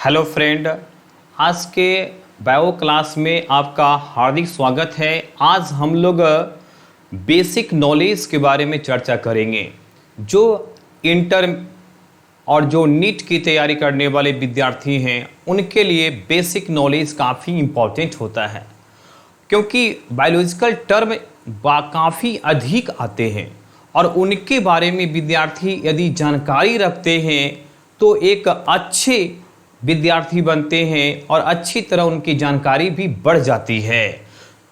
Hello friend, आज के bio class में आपका हार्दिक स्वागत है। आज हम लोग बेसिक नॉलेज के बारे में चर्चा करेंगे। जो इंटर और जो नीट की तैयारी करने वाले विद्यार्थी हैं उनके लिए बेसिक नॉलेज काफ़ी इम्पोर्टेंट होता है, क्योंकि बायोलॉजिकल टर्म काफ़ी अधिक आते हैं और उनके बारे में विद्यार्थी यदि जानकारी रखते हैं तो एक अच्छे विद्यार्थी बनते हैं और अच्छी तरह उनकी जानकारी भी बढ़ जाती है।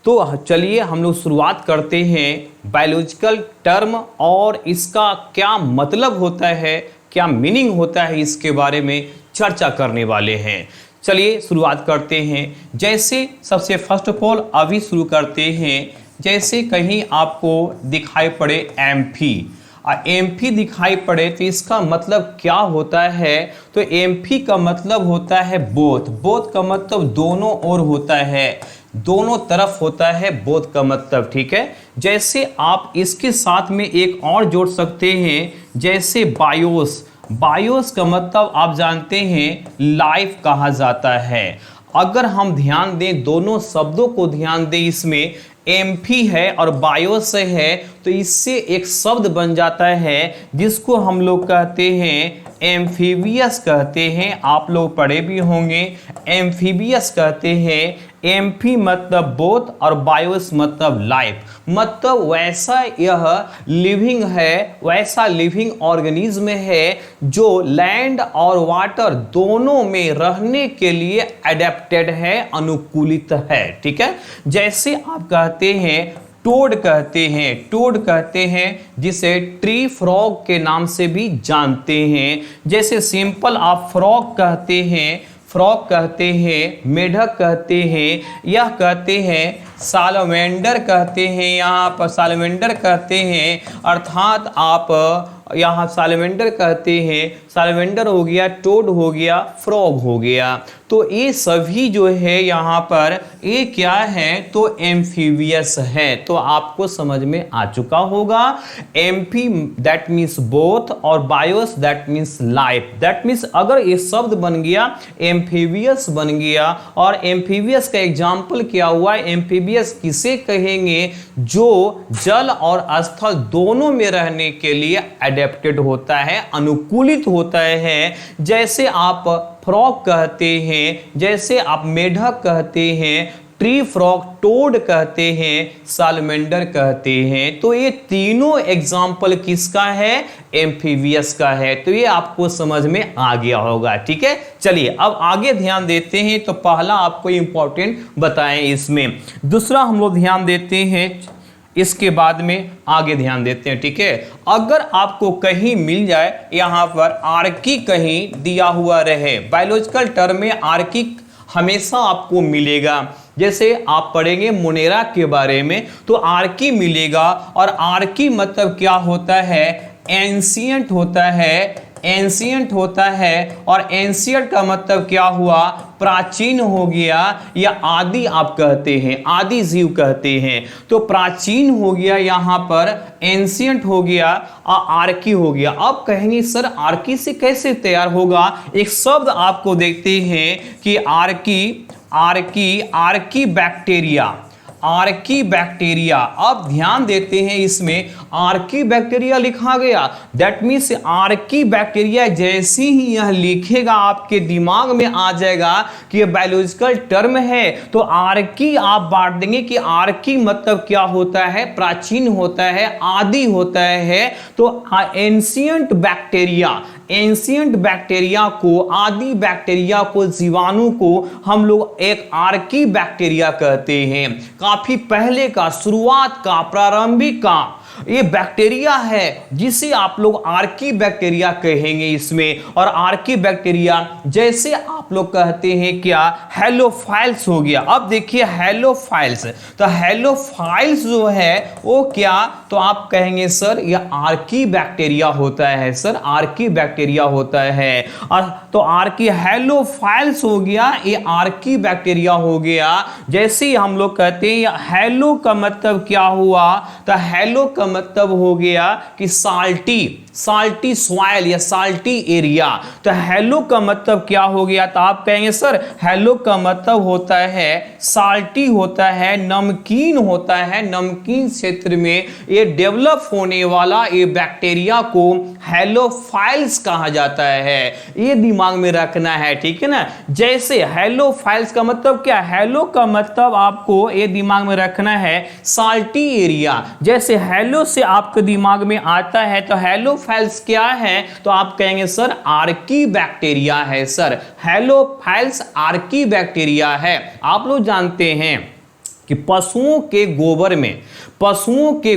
तो चलिए हम लोग शुरुआत करते हैं बायोलॉजिकल टर्म और इसका क्या मतलब होता है, क्या मीनिंग होता है, इसके बारे में चर्चा करने वाले हैं। चलिए शुरुआत करते हैं। जैसे सबसे फर्स्ट ऑफ ऑल अभी शुरू करते हैं। जैसे कहीं आपको दिखाई पड़े एम्फी, एम्फी दिखाई पड़े तो इसका मतलब क्या होता है? तो एम्फी का मतलब होता है बोथ। बोथ का मतलब दोनों ओर होता है, दोनों तरफ होता है बोथ का मतलब, ठीक है। जैसे आप इसके साथ में एक और जोड़ सकते हैं, जैसे बायोस। बायोस का मतलब आप जानते हैं लाइफ कहा जाता है। अगर हम ध्यान दें, दोनों शब्दों को ध्यान दें, इसमें एम्फी है और बायोस है तो इससे एक शब्द बन जाता है जिसको हम लोग कहते हैं एम्फीबियस कहते हैं। आप लोग पढ़े भी होंगे, एम्फीबियस कहते हैं। एम्फी मतलब बोथ और बायोस मतलब लाइफ, मतलब वैसा यह लिविंग है, वैसा लिविंग ऑर्गेनिज्म है जो लैंड और वाटर दोनों में रहने के लिए एडेप्टेड है, अनुकूलित है, ठीक है। जैसे आप कहते हैं टोड कहते हैं, टोड कहते हैं जिसे ट्री फ्रॉग के नाम से भी जानते हैं। जैसे सिंपल आप फ्रॉग कहते हैं, फ्रॉग कहते हैं, मेढक कहते हैं, यह कहते हैं सालमेंडर कहते हैं, यहाँ पर सालमेंडर कहते हैं, अर्थात आप यहाँ सालमेंडर कहते हैं। सालमेंडर हो गया, टोड हो गया, फ्रॉग हो गया। तो ये सभी जो है यहाँ पर ये क्या है? तो एम्फीबियस है। तो आपको समझ में आ चुका होगा। एम्फी दैट मीन्स बोथ और BIOS that means life. That means अगर ये शब्द बन गया, एम्फीबियस बन गया। और एम्फीबियस का एग्जाम्पल क्या हुआ? एम्फीबियस किसे कहेंगे? जो जल और स्थल दोनों में रहने के लिए एडेप्टेड होता है, अनुकूलित होता है। जैसे आप फ्रॉग कहते हैं, जैसे आप मेढक कहते हैं, ट्री फ्रॉग, टोड कहते हैं, सालमेंडर कहते हैं। तो ये तीनों एग्जाम्पल किसका है? एम्फीबियस का है। तो ये आपको समझ में आ गया होगा, ठीक है। चलिए अब आगे ध्यान देते हैं। तो पहला आपको इंपॉर्टेंट बताएं इसमें, दूसरा हम लोग ध्यान देते हैं, इसके बाद में आगे ध्यान देते हैं, ठीक है। अगर आपको कहीं मिल जाए यहाँ पर आर्की कहीं दिया हुआ रहे, बायोलॉजिकल टर्म में आर्की हमेशा आपको मिलेगा। जैसे आप पढ़ेंगे मोनेरा के बारे में तो आर्की मिलेगा। और आर्की मतलब क्या होता है? एंशिएंट होता है, एंशिएंट होता है। और एंशिएंट का मतलब क्या हुआ? प्राचीन हो गया, या आदि आप कहते हैं, आदि जीव कहते हैं। तो प्राचीन हो गया, यहाँ पर एंशिएंट हो गया और आर्की हो गया। अब कहेंगे सर आर्की से कैसे तैयार होगा? एक शब्द आपको देखते हैं कि Archie, Archie, Archie bacteria, Archie bacteria. अब ध्यान देते हैं, इसमें आर्की बैक्टीरिया लिखा गया। दैट मीन्स आर्की बैक्टीरिया जैसे ही यह लिखेगा आपके दिमाग में आ जाएगा कि यह बायोलॉजिकल टर्म है। तो आर्की आप बांट देंगे कि आर्की मतलब क्या होता है? प्राचीन होता है, आदि होता है। तो एंशिएंट बैक्टीरिया, एंशिएंट बैक्टीरिया को, आदि बैक्टीरिया को, जीवाणु को हम लोग एक आर्की बैक्टीरिया कहते हैं। काफी पहले का, शुरुआत का, प्रारंभिक का ये बैक्टीरिया है जिसे आप लोग आर्की बैक्टीरिया कहेंगे इसमें। और आर्की बैक्टीरिया जैसे आप लोग कहते हैं क्या? हेलोफाइल्स हो गया। अब देखिए हेलोफाइल्स, तो हेलोफाइल्स जो है वो क्या? तो आप कहेंगे सर यह आर्की बैक्टीरिया होता है, सर आर्की बैक्टीरिया होता है। और तो आर्की हेलोफाइल्स हो गया, ये आर्की बैक्टीरिया हो गया। जैसे हम लोग कहते हैं हेलो का मतलब क्या हुआ? तो हेलो का मतलब हो गया कि साल्टी सॉइल या साल्टी एरिया। तो हेलो का मतलब क्या हो गया? तो आप कहेंगे सर हेलो का मतलब होता है साल्टी होता है, नमकीन होता है, नमकीन क्षेत्र में ये डेवलप होने वाला ये बैक्टीरिया को हेलोफाइल्स कहा जाता है। ये दिमाग में रखना है, ठीक है ना। जैसे हेलोफाइल्स का मतलब क्या? हेलो का मतलब आपको ये दिमाग में रखना है साल्टी एरिया। जैसे हेलो से आपके दिमाग में आता है तो हेलोफाइल्स क्या है? तो आप कहेंगे सर आर्की बैक्टीरिया है सर, हेलोफाइल्स आर्की बैक्टीरिया है। आप लोग जानते हैं कि पशुओं के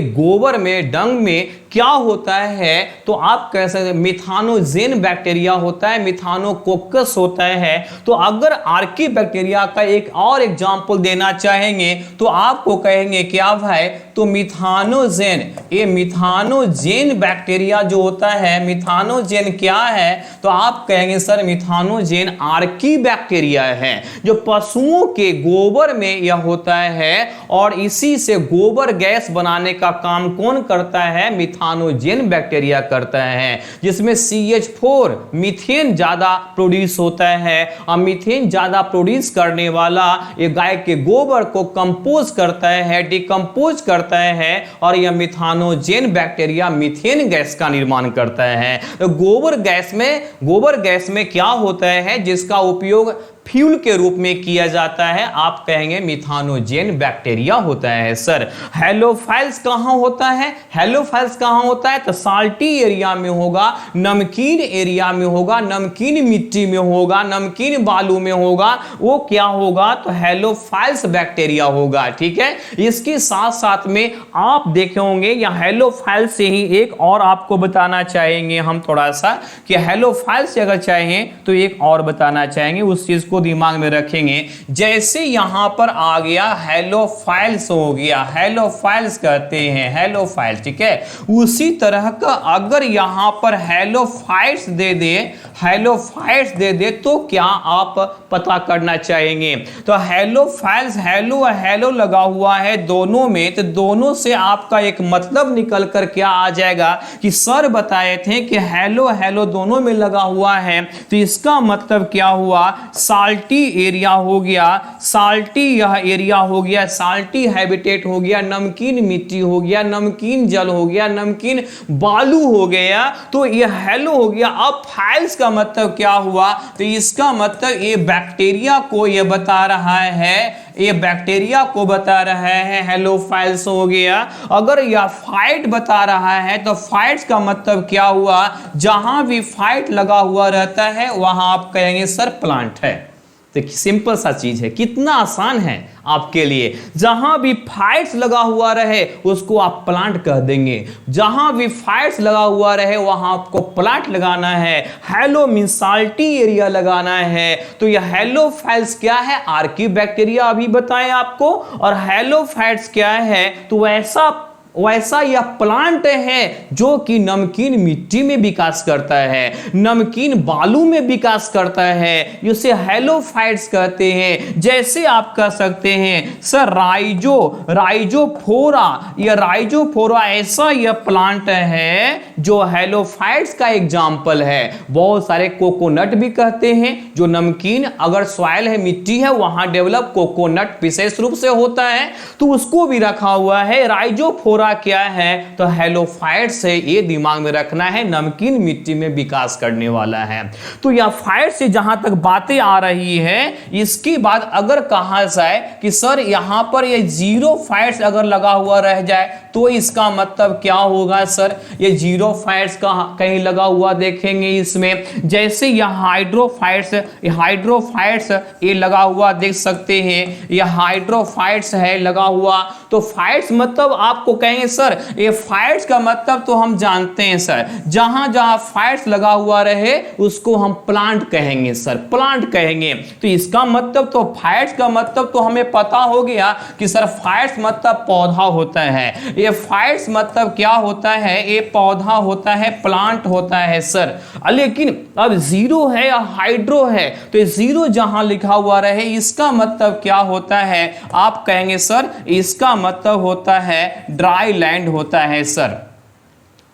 गोबर में डंग में क्या होता है? तो आप कह सकते हैं मिथानोजेन बैक्टीरिया होता है, मिथानोकोकस होता है। तो अगर आर्की बैक्टीरिया का एक और एग्जांपल देना चाहेंगे तो आपको कहेंगे क्या भाई? तो मिथानोजेन, ये मिथानोजेन बैक्टीरिया जो होता है, मिथानोजेन क्या है? तो आप कहेंगे सर मिथानोजेन आर्की बैक्टीरिया है जो पशुओं के गोबर में यह होता है। और इसी से गोबर गैस बनाने का काम कौन करता है? मिथानोजेन बैक्टीरिया करता है, जिसमें CH4 मीथेन ज्यादा प्रोड्यूस होता है। और मीथेन ज्यादा प्रोड्यूस करने वाला ये गाय के गोबर को कंपोज करता है, डिकम्पोज करता है, और यह मिथानोजेन बैक्टीरिया मीथेन गैस का निर्माण करता है। तो गोबर गैस में क्या होता है जिसका उपयोग फ्यूल के रूप में किया जाता है? आप कहेंगे मिथानोजेन बैक्टीरिया होता है सर। हेलोफाइल्स कहां होता है? हेलोफाइल्स कहां होता है? तो साल्टी एरिया में होगा, नमकीन एरिया में होगा, नमकीन मिट्टी में होगा, नमकीन बालू में होगा। वो क्या होगा? तो हेलोफाइल्स बैक्टीरिया होगा, ठीक है। इसके साथ साथ में आप देखे होंगे या हेलोफाइल्स से ही एक और आपको बताना चाहेंगे हम थोड़ा सा कि हेलोफाइल्स अगर चाहें तो एक और बताना चाहेंगे, उस चीज को दिमाग में रखेंगे। जैसे यहां पर आ गया हेलोफाइल्स हो गया, हेलोफाइल्स कहते हैं, हेलोफाइल्स, ठीक है। उसी तरह का अगर यहां पर हेलोफाइट्स दे दे तो क्या आप पता करना चाहेंगे? तो हेलोफाइल्स, हेलो लगा हुआ है दोनों में, तो दोनों से आपका एक मतलब निकल कर क्या आ जाएगा कि सर बताए थे कि हेलो दोनों में लगा हुआ है, तो इसका मतलब क्या हुआ? साल्टी एरिया हो गया, साल्टी यह एरिया हो गया, साल्टी हैबिटेट हो गया, नमकीन मिट्टी हो गया, नमकीन जल हो गया, नमकीन बालू हो गया। तो यह हेलो हो गया। अब फाइल्स का मतलब क्या हुआ? तो इसका मतलब ये बैक्टीरिया को ये बता रहा है, ये बैक्टीरिया को बता रहा है हेलोफाइल्स हो गया। अगर यह फाइट बता रहा है तो फाइट्स का मतलब क्या हुआ? जहां भी फाइट लगा हुआ रहता है वहां आप कहेंगे सर प्लांट है। तो सिंपल सा चीज है, कितना आसान है आपके लिए। जहां भी फाइट्स लगा हुआ रहे उसको आप प्लांट कह देंगे, जहां भी फाइट्स लगा हुआ रहे वहां आपको प्लांट लगाना है। हेलो मीन साल्टी एरिया लगाना है। तो यह हेलोफाइल्स क्या है? आर्की बैक्टीरिया अभी बताएं आपको। और हेलोफाइट्स क्या है? तो वैसा यह प्लांट है जो कि नमकीन मिट्टी में विकास करता है, नमकीन बालू में विकास करता है, इसे हेलोफाइट्स कहते हैं। जैसे आप कह सकते हैं सर राइजोफोरा, यह राइजोफोरा ऐसा यह प्लांट है जो हेलोफाइट्स का एग्जाम्पल है। बहुत सारे कोकोनट भी कहते हैं, जो नमकीन अगर सॉइल है, मिट्टी है, वहां डेवलप कोकोनट विशेष रूप से होता है, तो उसको भी रखा हुआ है। राइजोफोरा क्या है? तो हेलोफाइट्स है, ये दिमाग में रखना है, नमकीन मिट्टी में विकास करने वाला है। तो यह फाइट से जहां तक बातें आ रही है, इसके बाद अगर कहा जाए कि सर यहां पर ये जीरो फाइट्स अगर लगा हुआ रह जाए तो इसका मतलब क्या होगा? सर ये जीरो फाइट्स का कहीं लगा हुआ देखेंगे इसमें, जैसे यह हाइड्रोफाइट्स ये लगा हुआ देख सकते हैं, यह हाइड्रोफाइट्स है लगा हुआ। तो फाइट्स मतलब आपको कहेंगे सर ये फाइट्स का मतलब तो हम जानते हैं सर, जहां जहां फाइट्स लगा हुआ रहे उसको हम प्लांट कहेंगे सर, प्लांट कहेंगे। तो इसका मतलब तो फाइट्स का मतलब तो हमें पता हो गया कि सर फाइट्स मतलब पौधा होता है। ये फाइट्स मतलब क्या होता है, ये पौधा होता है, प्लांट होता है सर। लेकिन अब जीरो है या हाइड्रो है, तो ये जीरो जहां लिखा हुआ रहे इसका मतलब क्या होता है, आप कहेंगे सर इसका मतलब होता है ड्राई लैंड होता है सर,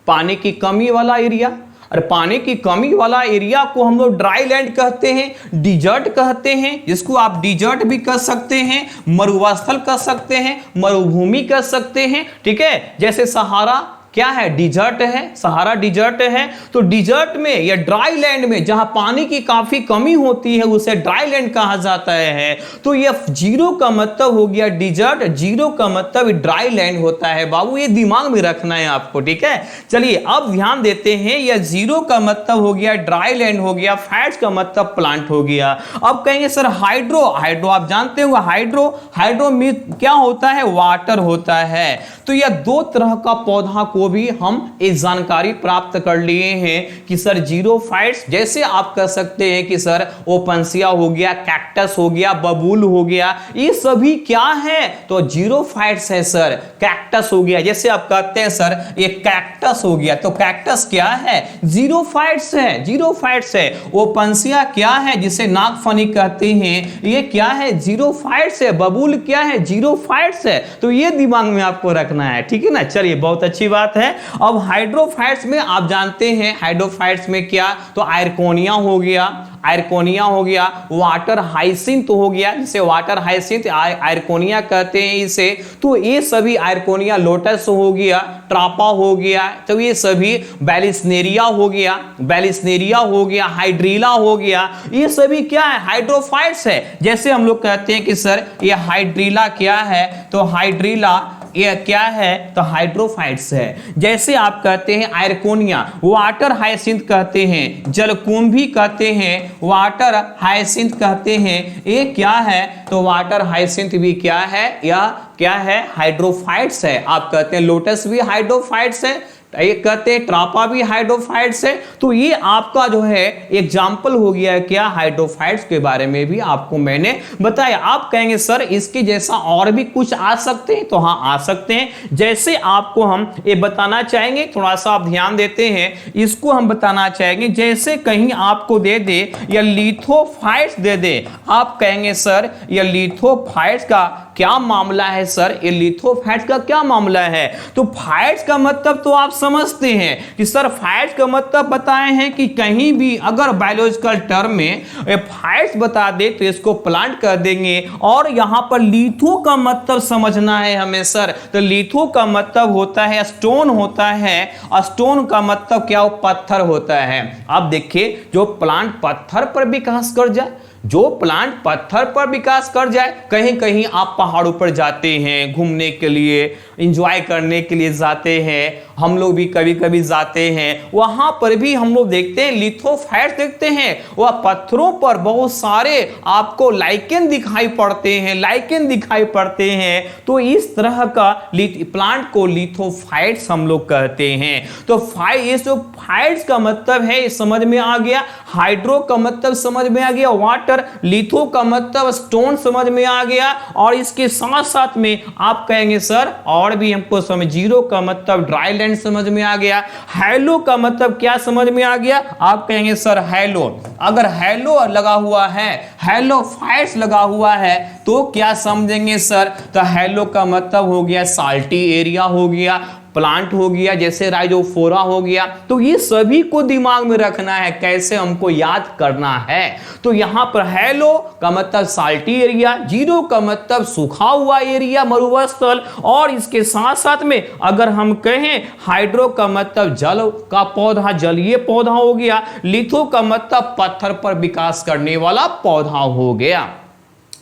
पानी की कमी वाला एरिया। और पानी की कमी वाला एरिया को हम लोग ड्राई लैंड कहते हैं, डिजर्ट कहते हैं, जिसको आप डिजर्ट भी कह सकते हैं, मरुस्थल कह सकते हैं, मरुभूमि कह सकते हैं, ठीक है। जैसे सहारा क्या है, डिजर्ट है, सहारा डिजर्ट है। तो डिजर्ट में या ड्राई लैंड में जहां पानी की काफी कमी होती है उसे ड्राई लैंड कहा जाता है। तो ये जीरो का मतलब हो गया डिजर्ट, जीरो का मतलब ड्राई लैंड होता है बाबू, ये दिमाग में रखना है आपको, ठीक है। चलिए अब ध्यान देते हैं, यह जीरो का मतलब हो गया ड्राई लैंड हो गया, फैट्स का मतलब प्लांट हो गया। अब कहेंगे सर हाइड्रो, हाइड्रो आप जानते होंगे, हाइड्रो, हाइड्रो में क्या होता है, वाटर होता है। तो यह दो तरह का पौधा को भी हम एक जानकारी प्राप्त कर लिए हैं कि सर जीरोफाइट्स, जैसे आप कह सकते हैं कि सर ओपनसिया हो गया, कैक्टस हो गया, बबूल हो गया, ये सभी क्या है, तो जीरोफाइट्स है सर। कैक्टस हो गया, जैसे आप कहते हैं सर ये कैक्टस हो गया, तो कैक्टस क्या है, जीरोफाइट्स है, जीरोफाइट्स है। ओपनसिया क्या है, जिसे नागफनी कहते हैं, ये क्या है, जीरोफाइट्स है। बबूल क्या है, जीरोफाइट्स है। तो ये दिमाग में आपको रखना है, ठीक है ना। चलिए बहुत अच्छी बात है। अब हाइड्रोफाइट्स में आप जानते हैं, हाइड्रोफाइट्स में क्या, तो आयरकोनिया हो गया, आयरकोनिया हो गया, वाटर हाइसिंथ हो गया, जिसे वाटर हाइसिंथ आयरकोनिया कहते हैं इसे। तो ये सभी आयरकोनिया, लोटस हो गया, ट्रापा हो गया, तो ये सभी बैलिस्नेरिया हो गया, बैलिस्नेरिया हो गया, हाइड्रीला हो गया, ये सभी क्या है, हाइड्रोफाइट्स है। जैसे हम लोग कहते हैं कि सर ये हाइड्रीला क्या है, तो हाइड्रीला ये क्या है, तो हाइड्रोफाइट्स है। जैसे आप कहते हैं आयरकोनिया, वाटर हाइसिंथ कहते हैं, जलकुंभी कहते हैं, वाटर हाइसिंथ कहते हैं, ये क्या है, तो वाटर हाइसिंथ भी क्या है, या क्या है, हाइड्रोफाइट्स है। आप कहते हैं लोटस भी हाइड्रोफाइट्स है, ये कहते हैं ट्रापा भी हाइड्रोफाइट्स है। तो ये आपका जो है एग्जाम्पल हो गया है क्या, हाइड्रोफाइट्स के बारे में भी आपको मैंने बताया। आप कहेंगे सर इसके जैसा और भी कुछ आ सकते हैं, तो हाँ आ सकते हैं। जैसे आपको हम ये बताना चाहेंगे, थोड़ा सा आप ध्यान देते हैं, इसको हम बताना चाहेंगे, जैसे कहीं आपको दे दे या लिथोफाइट्स दे दे, आप कहेंगे सर ये लिथोफाइट्स का क्या मामला है सर, ये लिथोफाइट्स का क्या मामला है। तो फाइट्स का मतलब तो आप समझते हैं कि सर फाइट्स का मतलब बताए हैं कि कहीं भी अगर बायोलॉजिकल टर्म में फाइट्स बता दे तो इसको प्लांट कर देंगे। और यहां पर लिथो का मतलब समझना है हमें सर, तो लिथो का मतलब होता है स्टोन होता है, स्टोन का मतलब क्या, पत्थर होता है। अब देखिए जो प्लांट पत्थर पर विकास कर जाए, जो प्लांट पत्थर पर विकास कर जाए, कहीं कहीं आप पहाड़ों पर जाते हैं घूमने के लिए, एंजॉय करने के लिए जाते हैं, हम लोग भी कभी कभी जाते हैं, वहां पर भी हम लोग देखते हैं लिथोफाइट्स देखते हैं, वह पत्थरों पर बहुत सारे आपको लाइकेन दिखाई पड़ते हैं, लाइकेन दिखाई पड़ते हैं। तो इस तरह का प्लांट को लिथोफाइट्स हम लोग कहते हैं। तो ये जो फाइट्स का मतलब है समझ में आ गया, हाइड्रो का मतलब समझ में आ गया, वाटर, लिथो का मतलब स्टोन समझ में आ गया, और इसके साथ साथ में आप कहेंगे सर और भी हमको समझ, जीरो का मतलब ड्राई लैंड समझ में आ गया, हैलो का मतलब क्या समझ में आ गया, आप कहेंगे सर हैलो, अगर हैलो लगा हुआ है, हैलो फाइट्स लगा हुआ है, तो क्या समझेंगे सर, तो हैलो का मतलब हो गया साल्टी एरिया हो गया, प्लांट हो गया, जैसे राइजोफोरा हो गया। तो ये सभी को दिमाग में रखना है, कैसे हमको याद करना है। तो यहां पर हैलो का मतलब साल्टी एरिया, जीरो का मतलब सूखा हुआ एरिया, मरुस्थल, और इसके साथ साथ में अगर हम कहें हाइड्रो का मतलब जल का पौधा, जलीय पौधा हो गया, लिथो का मतलब पत्थर पर विकास करने वाला पौधा हो गया।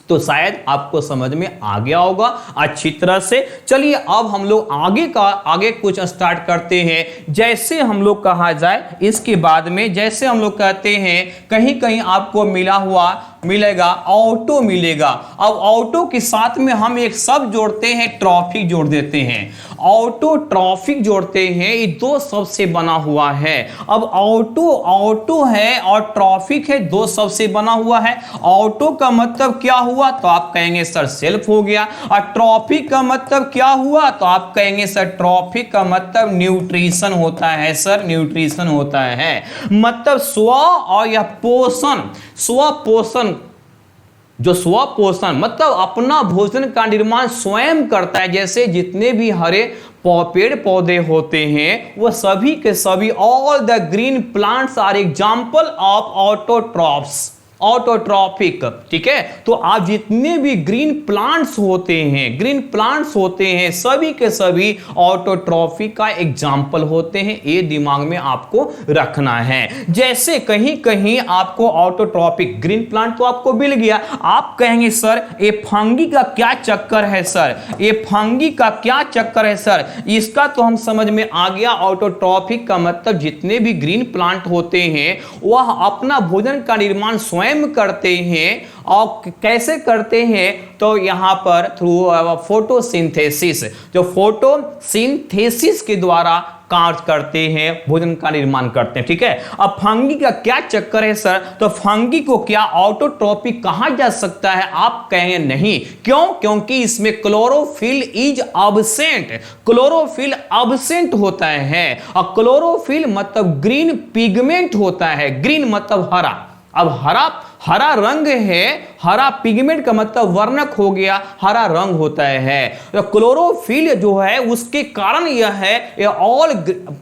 तो शायद आपको समझ में आ गया होगा अच्छी तरह से। चलिए अब हम लोग आगे कुछ स्टार्ट करते हैं। जैसे हम लोग कहा जाए इसके बाद में, जैसे हम लोग कहते हैं कहीं कहीं आपको मिला हुआ मिलेगा? ऑटो मिलेगा। अब ऑटो के साथ में हम एक शब्द जोड़ते हैं, ट्रॉफिक जोड़ देते हैं। ऑटो ट्रॉफिक जोड़ते हैं, ये दो शब्द से बना हुआ है। अब ऑटो ऑटो है और ट्रॉफिक है, दो शब्द से बना हुआ है। ऑटो का मतलब क्या हुआ? तो आप कहेंगे सर सेल्फ हो गया। और ट्रॉफिक का मतलब क्या हुआ? तो आप कहेंगे सर ट्रॉफिक का मतलब न्यूट्रिशन होता है सर, न्यूट्रिशन होता है। मतलब स्व और यह पोषण, स्व पोषण, जो स्व पोषण मतलब अपना भोजन का निर्माण स्वयं करता है। जैसे जितने भी हरे पेड़ पौधे होते हैं वो सभी के सभी, all the green plants are example of autotrophs, autotrophic. ठीक है, तो आप जितने भी ग्रीन प्लांट्स होते हैं, ग्रीन प्लांट्स होते हैं, सभी के सभी ऑटोट्रॉफिक का एग्जाम्पल होते हैं। ये दिमाग में आपको रखना है। जैसे कहीं कहीं आपको ऑटोट्रॉफिक ग्रीन प्लांट तो आपको मिल गया, आप कहेंगे सर ये फंगी का क्या चक्कर है सर, ये फंगी का क्या चक्कर है सर? इसका तो हम समझ में आ गया। ऑटोट्रॉफिक का मतलब जितने भी ग्रीन प्लांट होते हैं वह अपना भोजन का निर्माण स्वयं करते हैं। और कैसे करते हैं? तो यहां पर थ्रू फोटोसिंथेसिस, जो फोटोसिंथेसिस के द्वारा कार्य करते हैं, भोजन का निर्माण करते हैं। ठीक है, अब फंगी का क्या चक्कर है सर? तो फंगी को क्या ऑटोट्रॉफिक कहा जा सकता है? आप कहेंगे नहीं। क्यों? क्योंकि इसमें chlorophyll is absent, chlorophyll absent होता है। और क्लोरोफिल मतलब ग्रीन पिगमेंट होता है, ग्रीन मतलब हरा। अब हरा रंग है, हरा पिगमेंट का मतलब वर्णक हो गया, हरा रंग होता है। तो क्लोरोफिल जो है उसके कारण यह है all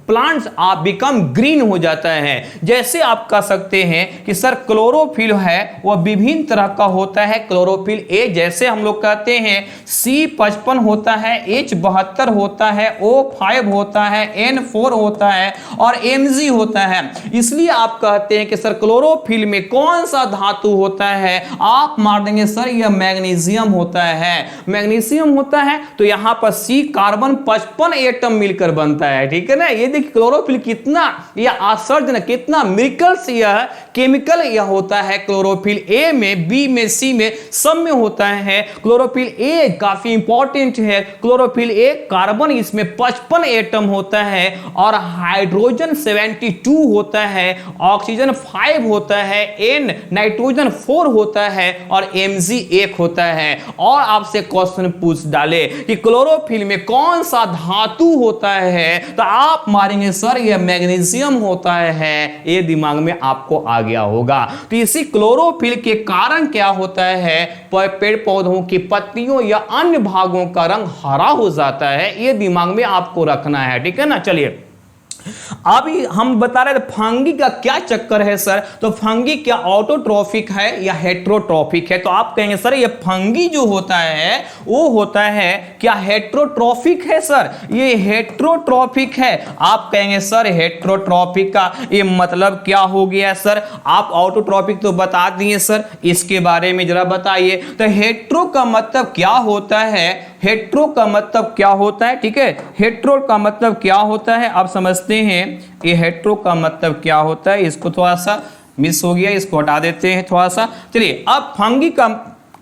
plants are become green हो जाता है। जैसे आप कह सकते हैं कि सर क्लोरोफिल है वह विभिन्न तरह का होता है। क्लोरोफिल ए जैसे हम लोग कहते हैं C55 होता है, H72 होता है, O5 होता है, N4 होता है और Mg होता है। इसलिए आप कहते हैं कि सर क्लोरोफिल में कौन सा धातु होता है? आप मार देंगे सर यह मैग्नीशियम होता है, मैग्नीशियम होता है। तो यहां पर C कार्बन 55 एटम मिलकर बनता है। ठीक है ना, ये देखिए क्लोरोफिल कितना यह आश्चर्य, कितना मिरेकल्स यह केमिकल यह होता है। क्लोरोफिल ए में, बी में, सी में, सब में होता है। क्लोरोफिल ए काफी इंपॉर्टेंट है। क्लोरोफिल ए कार्बन इसमें 55 एटम होता है और हाइड्रोजन 72 होता है, ऑक्सीजन 5 होता है, N नाइट्रोजन 4 होता है और Mg 1 होता है। और आपसे क्वेश्चन पूछ डाले कि क्लोरोफिल में कौन सा धातु होता है, तो आप मारेंगे सर यह मैग्नीशियम होता है। ये दिमाग में आपको आ गया होगा। तो इसी क्लोरोफिल के कारण क्या होता है, पेड़ पौधों की पत्तियों या अन्य भागों का रंग हरा हो जाता है। ये दिमाग में आपको रखना है। ठीक है ना, चलिए अभी हम बता रहे थे फंगी का क्या चक्कर है सर। तो फंगी क्या ऑटोट्रॉफिक है या हेट्रोट्रॉफिक है? तो आप कहेंगे सर ये फंगी जो होता है वो होता है क्या हेट्रोट्रॉफिक है सर? ये हेट्रोट्रॉफिक है। आप कहेंगे सर हेट्रोट्रॉफिक का ये मतलब क्या हो गया सर? आप ऑटोट्रॉफिक तो बता दिए सर, इसके बारे में जरा बताइए। तो हेट्रो का मतलब क्या होता है? हेट्रो का मतलब क्या होता है? ठीक है, हेट्रो का मतलब क्या होता है आप समझते हैं। ये हेट्रो का मतलब क्या होता है, इसको थोड़ा सा मिस हो गया, इसको हटा देते हैं थोड़ा सा। चलिए अब फंगी का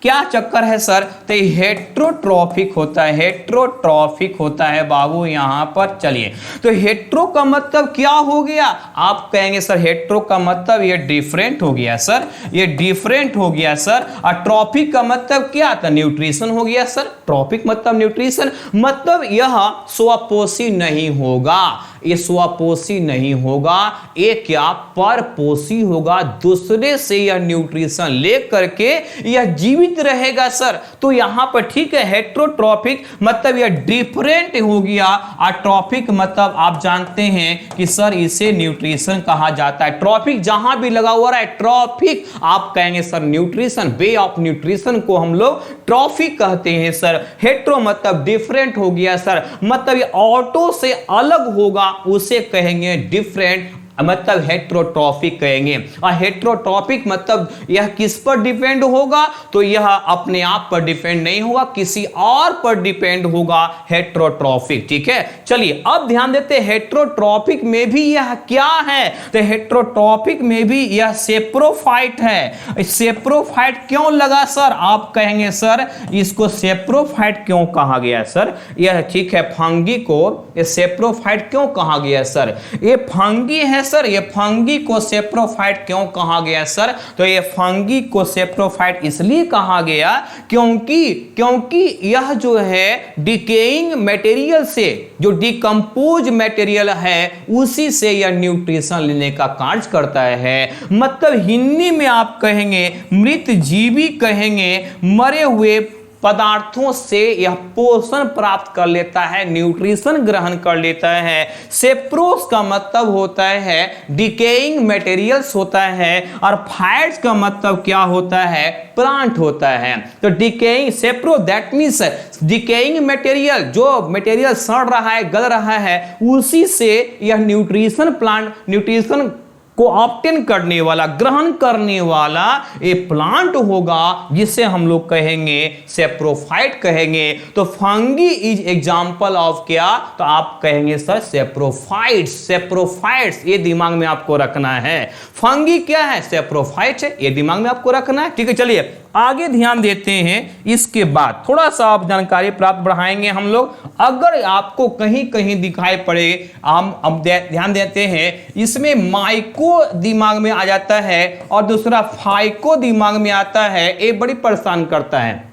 क्या चक्कर है सर? तो हेट्रोट्रॉफिक होता है, हेट्रोट्रॉफिक होता है बाबू यहां पर। चलिए तो हेट्रो का मतलब क्या हो गया? आप कहेंगे सर हेट्रो का मतलब ये डिफरेंट हो गया सर, ये डिफरेंट हो गया सर। और ट्रॉफिक का मतलब क्या था? न्यूट्रिशन हो गया सर। ट्रॉफिक मतलब न्यूट्रिशन, मतलब यह स्वपोषी नहीं होगा, ये स्वपोषी नहीं होगा, ये क्या परपोषी होगा। दूसरे से यह न्यूट्रिशन लेकर के यह जीवित रहेगा सर। तो यहां पर ठीक है, हेट्रोट्रॉफिक मतलब यह डिफरेंट हो गया। और ट्रॉफिक मतलब आप जानते हैं कि सर इसे न्यूट्रिशन कहा जाता है। ट्रॉफिक जहां भी लगा हुआ है ट्रॉफिक, आप कहेंगे sir nutrition, way of nutrition को हम लोग ट्रॉफिक कहते हैं सर। हेट्रो मतलब डिफरेंट हो गया सर, मतलब ये ऑटो से अलग होगा, उसे कहेंगे डिफरेंट। मतलब हेट्रोट्रॉफिक कहेंगे। और हेट्रोट्रॉफिक मतलब यह किस पर डिपेंड होगा, तो यह अपने आप पर डिपेंड नहीं होगा, किसी और पर डिपेंड होगा, हेट्रोट्रॉफिक। ठीक है, चलिए अब ध्यान देते हैं हेट्रोट्रॉफिक में भी यह क्या है, तो हेट्रोट्रॉफिक में भी यह सेप्रोफाइट है। सेप्रोफाइट क्यों लगा सर, आप कहेंगे सर इसको सेप्रोफाइट क्यों कहा गया सर, यह ठीक है फंगी को ये सेप्रोफाइट क्यों कहा गया सर, ये फंगी है सर, ये फंगी को सेप्रोफाइट क्यों कहा गया सर, तो ये फंगी को सेप्रोफाइट इसलिए कहा गया क्योंकि यह जो है डिकेइंग मटेरियल से, जो डिकम्पोज मटेरियल है उसी से यह न्यूट्रिशन लेने का कार्य करता है। मतलब हिंदी में आप कहेंगे मृत जीवी कहेंगे, मरे हुए पदार्थों से यह पोषण प्राप्त कर लेता है, न्यूट्रिशन ग्रहण कर लेता है। सेप्रोस का मतलब होता है डिकेइंग मटेरियल्स होता है, और फाइट्स का मतलब क्या होता है, प्लांट होता है। तो decaying सेप्रो that means decaying material, जो मटेरियल सड़ रहा है गल रहा है उसी से यह न्यूट्रिशन प्लांट, न्यूट्रिशन को ऑब्टेन करने वाला, ग्रहण करने वाला एक प्लांट होगा जिसे हम लोग कहेंगे सेप्रोफाइट कहेंगे। तो फंगी इज एग्जांपल ऑफ क्या, तो आप कहेंगे सर सेप्रोफाइट्स। सेप्रोफाइट्स ये दिमाग में आपको रखना है, फंगी क्या है, सेप्रोफाइट है, ये दिमाग में आपको रखना है। ठीक है, चलिए आगे ध्यान देते हैं। इसके बाद थोड़ा सा आप जानकारी प्राप्त बढ़ाएंगे हम लोग। अगर आपको कहीं कहीं दिखाई पड़े, हम अब ध्यान देते हैं, इसमें माइको दिमाग में आ जाता है और दूसरा फाइको दिमाग में आता है, ये बड़ी परेशान करता है,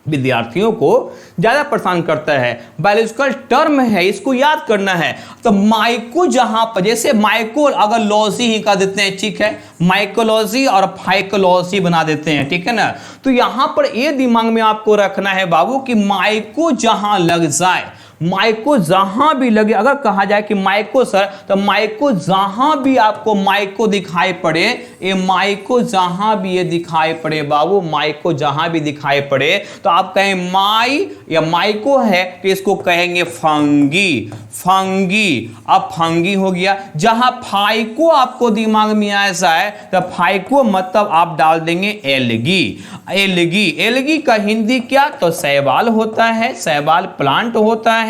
विद्यार्थियों को ज्यादा परेशान करता है। बायोलॉजिकल टर्म है, इसको याद करना है। तो माइको जहां पर, जैसे माइको अगर लॉजी ही कर देते हैं, ठीक है, माइकोलॉजी और फाइकोलॉजी बना देते हैं, ठीक है ना। तो यहां पर ये दिमाग में आपको रखना है बाबू कि माइको जहां लग जाए, माइको जहां भी लगे, अगर कहा जाए कि माइको सर, तो माइको जहां भी आपको माइको दिखाई पड़े, ये माइको जहां भी ये दिखाई पड़े बाबू, माइको जहां भी दिखाई पड़े तो आप कहें माई या माइको है तो इसको कहेंगे फंगी। फंगी, अब फंगी हो गया। जहां फाइको आपको दिमाग में आ जाए तो फाइको मतलब आप डाल देंगे एल्गी। एल्गी, एल्गी का हिंदी क्या, तो शैवाल होता है, शैवाल प्लांट होता है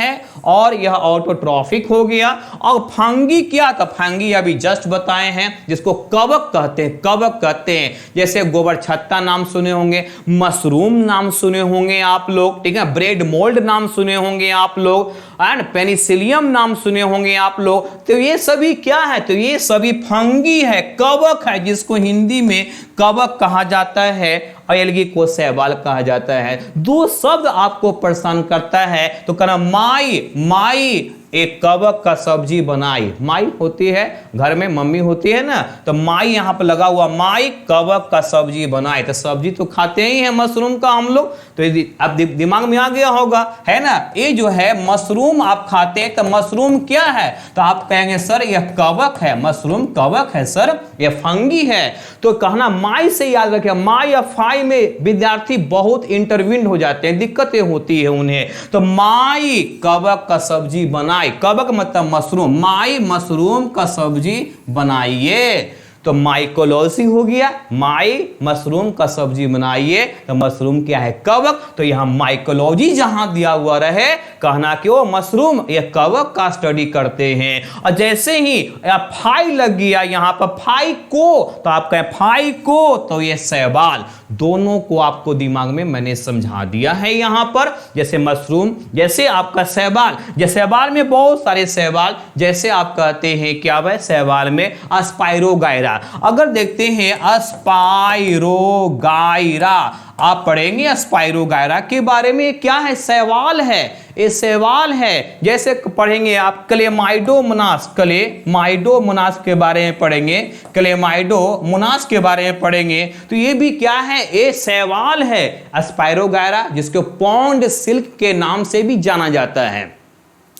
और यह ऑटोट्रॉफिक हो गया। और फंगी क्या, तो फंगी अभी जस्ट बताए हैं, जिसको कवक कहते हैं, कवक कहते हैं। जैसे गोबर छत्ता नाम सुने होंगे, मशरूम नाम सुने होंगे आप लोग, ठीक है, ब्रेड मोल्ड नाम सुने होंगे आप लोग, एंड पेनिसिलियम नाम सुने होंगे आप लोग। तो ये सभी क्या है, तो ये सभी फंगी है, कवक है, जिसको हिंदी में कवक कहा जाता है और एल्गी को शैवाल कहा जाता है। दो शब्द आपको परेशान करता है तो कहना माई, माई एक कवक का सब्जी बनाई, माई होती है घर में, मम्मी होती है ना, तो माई यहां पर लगा हुआ, माई कवक का सब्जी बनाई। तो सब्जी तो खाते ही हैं मशरूम का हम लोग, तो अब दिमाग में आ गया होगा, है ना। ये जो है मशरूम आप खाते हैं, तो मशरूम क्या है, तो आप कहेंगे सर यह कवक है, मशरूम कवक है सर, यह फंगी है। तो कहना माई से याद रखिए, माई या फाई में विद्यार्थी बहुत इंटरविंड हो जाते हैं, दिक्कतें होती है उन्हें। तो माई कवक का सब्जी बनाई, कवक मतलब मशरूम, माई मशरूम का सब्जी बनाइए, तो माइकोलॉजी हो गया, माई मशरूम का सब्जी बनाइए, तो मशरूम क्या है, कवक। तो यहां माइकोलॉजी जहां दिया हुआ रहे, कहना कि वो मशरूम ये कवक का स्टडी करते हैं। और जैसे ही फाई लग गया यहां पर फाइको, तो आप कहें फाइको, तो ये शैवाल, दोनों को आपको दिमाग में मैंने समझा दिया है यहां पर। जैसे मशरूम, जैसे आपका शैवाल, जैसे शैवाल में बहुत सारे शैवाल, जैसे आप कहते हैं क्या है, शैवाल में स्पाइरोगायरा। अगर देखते हैं स्पाइरोगायरा, आप पढ़ेंगे स्पाइरोगायरा के बारे में, क्या है, शैवाल है, ये शैवाल है। जैसे पढ़ेंगे आप क्लेमाइडोमोनास, क्लेमाइडोमोनास के बारे में पढ़ेंगे, क्लेमाइडोमोनास के बारे में पढ़ेंगे, तो ये भी क्या है, ये शैवाल है स्पाइरोगायरा, जिसको पॉन्ड सिल्क के नाम से भी जाना जाता है।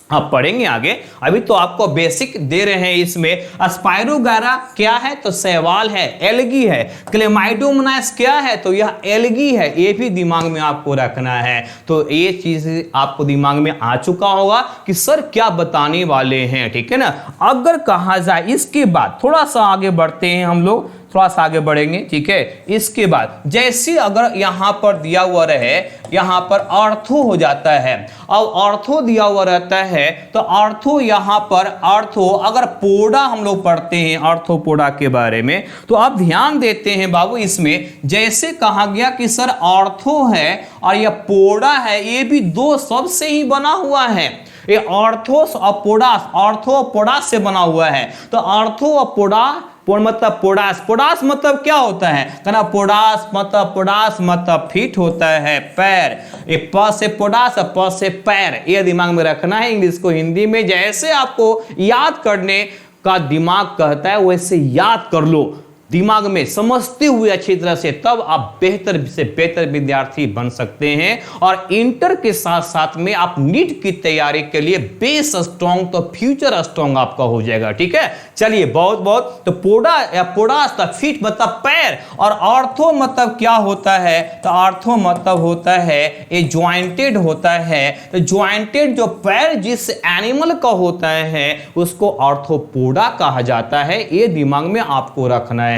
आप पढ़ेंगे आगे, अभी तो आपको बेसिक दे रहे हैं इसमें। स्पायरोगायरा क्या है तो शैवाल है, एल्गी है। क्लेमाइडोमोनास क्या है तो यह एल्गी है, ये भी दिमाग में आपको रखना है। तो ये चीज आपको दिमाग में आ चुका होगा कि सर क्या बताने वाले हैं, ठीक है ना। अगर कहा जाए इसके बाद थोड़ा सा आगे बढ़ते हैं हम लोग, थोड़ा सा आगे बढ़ेंगे, ठीक है। इसके बाद जैसे अगर यहां पर दिया हुआ रहे, यहां पर ऑर्थो हो जाता है, अब ऑर्थो दिया हुआ रहता है तो ऑर्थो यहां पर ऑर्थो, अगर पोडा हम लोग पढ़ते हैं ऑर्थोपोडा के बारे में, तो आप ध्यान देते हैं बाबू इसमें जैसे कहा गया कि सर ऑर्थो है और यह पोडा है, ये भी दो शब्द से ही बना हुआ है। ये ऑर्थोस और पोडास, ऑर्थो और पोडास से बना हुआ है। तो ऑर्थो और पोडा मतलब पोडास, पोडास मतलब क्या होता है कहना, पोडास मतलब फीट होता है, पैर। ये प से पोडास, प से पैर, ये दिमाग में रखना है। इंग्लिश को हिंदी में जैसे आपको याद करने का दिमाग कहता है वैसे याद कर लो, दिमाग में समझते हुए अच्छी तरह से, तब आप बेहतर से बेहतर विद्यार्थी बन सकते हैं। और इंटर के साथ साथ में आप नीट की तैयारी के लिए बेस स्ट्रॉन्ग तो फ्यूचर स्ट्रॉन्ग आपका हो जाएगा, ठीक है। चलिए बहुत बहुत, तो पोडा या पोडास तो फीट मतलब पैर, और ऑर्थो मतलब क्या होता है तो ऑर्थो मतलब होता है ये ज्वाइंटेड होता है। तो ज्वाइंटेड जो पैर जिस एनिमल का होता है उसको ऑर्थोपोडा कहा जाता है, ये दिमाग में आपको रखना है।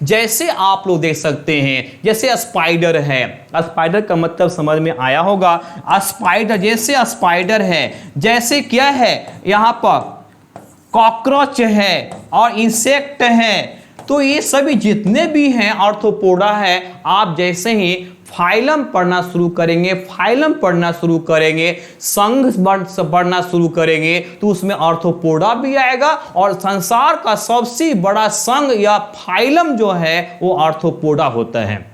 जैसे आप लोग देख सकते हैं जैसे स्पाइडर है, स्पाइडर का मतलब समझ में आया होगा। स्पाइडर जैसे स्पाइडर है, जैसे क्या है यहां पर कॉकरोच है और इंसेक्ट है, तो ये सभी जितने भी हैं ऑर्थोपोडा है। आप जैसे ही फाइलम पढ़ना शुरू करेंगे, संघ पढ़ना शुरू करेंगे तो उसमें ऑर्थोपोडा भी आएगा, और संसार का सबसे बड़ा संघ या फाइलम जो है वो ऑर्थोपोडा होता है,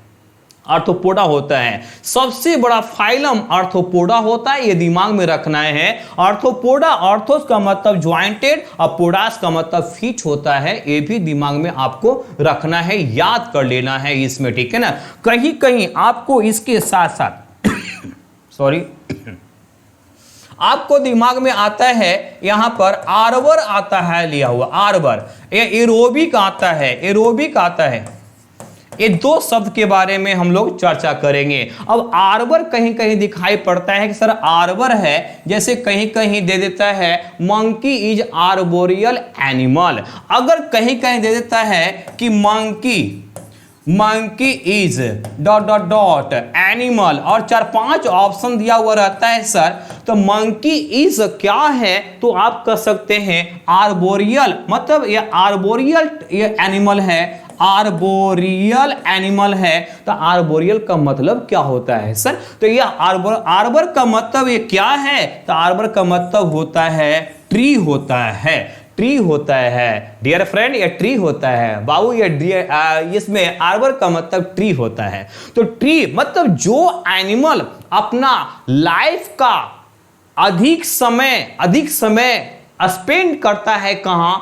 ऑर्थोपोडा होता है। सबसे बड़ा फाइलम ऑर्थोपोडा होता है, ये दिमाग में रखना है। ऑर्थोपोडा, ऑर्थोस का मतलब ज्वाइंटेड और पोडास का मतलब फीट होता है, ये भी दिमाग में आपको रखना है, याद कर लेना है इसमें, ठीक है ना। कहीं कहीं आपको इसके साथ साथ सॉरी आपको दिमाग में आता है यहां पर आर्बर आता है लिया हुआ, आर्बर, ये एरोबिक आता है, एरोबिक आता है। ये दो शब्द के बारे में हम लोग चर्चा करेंगे। अब आर्बर कहीं कहीं दिखाई पड़ता है कि सर आर्बर है, जैसे कहीं कहीं दे देता है मंकी इज आर्बोरियल एनिमल, अगर कहीं कहीं दे देता है कि monkey is dot dot dot animal, और 4-5 ऑप्शन दिया हुआ रहता है सर, तो मंकी इज क्या है तो आप कह सकते हैं आर्बोरियल, मतलब ये आर्बोरियल ये एनिमल है, आर्बोरियल एनिमल है। तो आर्बोरियल का मतलब क्या होता है सर, तो ये आर्बर का मतलब ये क्या है तो आर्बर का मतलब होता है ट्री होता है, ट्री होता है डियर फ्रेंड, ये ट्री होता है बाबू, ये इसमें आर्बर का मतलब ट्री होता है। तो ट्री मतलब जो एनिमल अपना लाइफ का अधिक समय स्पेंड करता है कहां,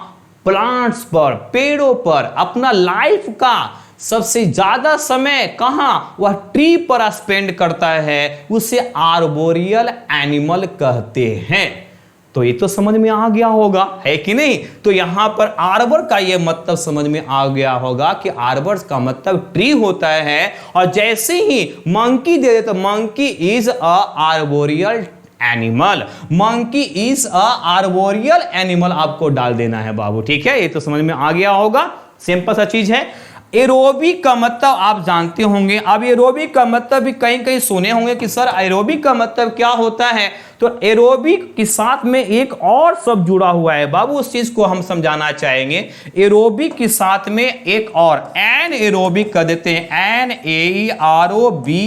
प्लांट्स पर, पेड़ों पर, अपना लाइफ का सबसे ज्यादा समय कहां, वह ट्री पर स्पेंड करता है, उसे आर्बोरियल एनिमल कहते हैं। तो ये तो समझ में आ गया होगा, है कि नहीं। तो यहां पर आर्बर का ये मतलब समझ में आ गया होगा कि आर्बर का मतलब ट्री होता है, और जैसे ही मंकी दे दे तो monkey is a arboreal animal, monkey is a arboreal animal आपको डाल देना है बाबू, ठीक है। ये तो समझ में आ गया होगा, सिंपल सा चीज है। एरोबिक का मतलब आप जानते होंगे। अब एरोबिक का मतलब भी कहीं कहीं सुने होंगे कि सर एरोबिक का मतलब क्या होता है, तो एरोबिक के साथ में एक और शब्द जुड़ा हुआ है बाबू, उस चीज को हम समझाना चाहेंगे। एरोबिक के साथ में एक और एन एरोबिक कर देते हैं, NAEROBIC।